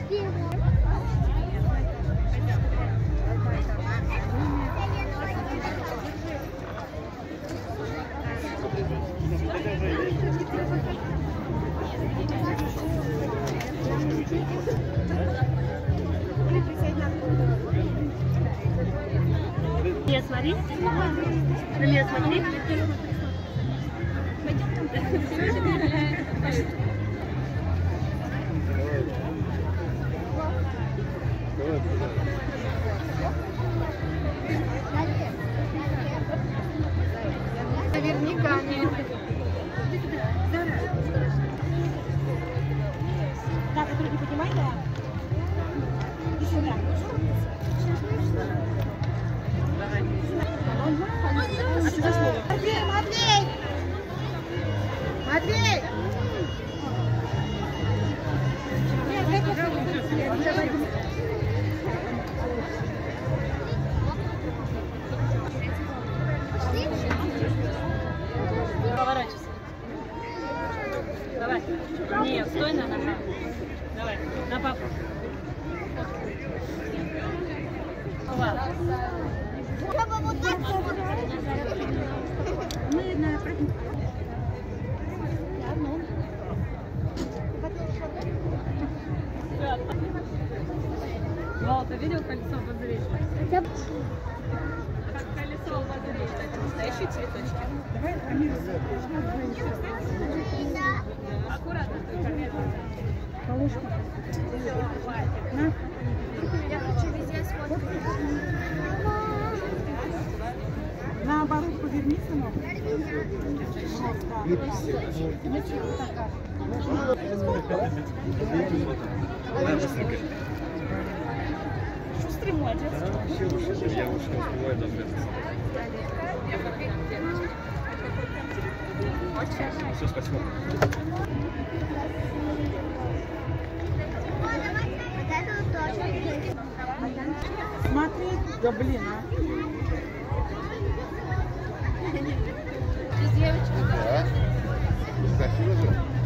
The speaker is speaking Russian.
Лия, смотри. Лия, смотри. Наверняка нет. Так, руки поднимай, да? И сюда. Давай. А что за слово? Матвей, Матвей! Матвей! Поворачивайся. Давай. Нет, стой на ногах. Давай, на папу. Ладно. Вот так. Мы на Вау, ты видел колесо обозрения? Да. Как колесо обозрения. Это настоящие цветочки. Давай, аккуратно только медленно. Малышка. На. Я хочу везде сфоткать. Наоборот, поверни, сынок. Шустрый молодец. Я уже не успеваю даже это. Все, спасибо. Смотри, да блин, а. Девочка. Да. Красиво же.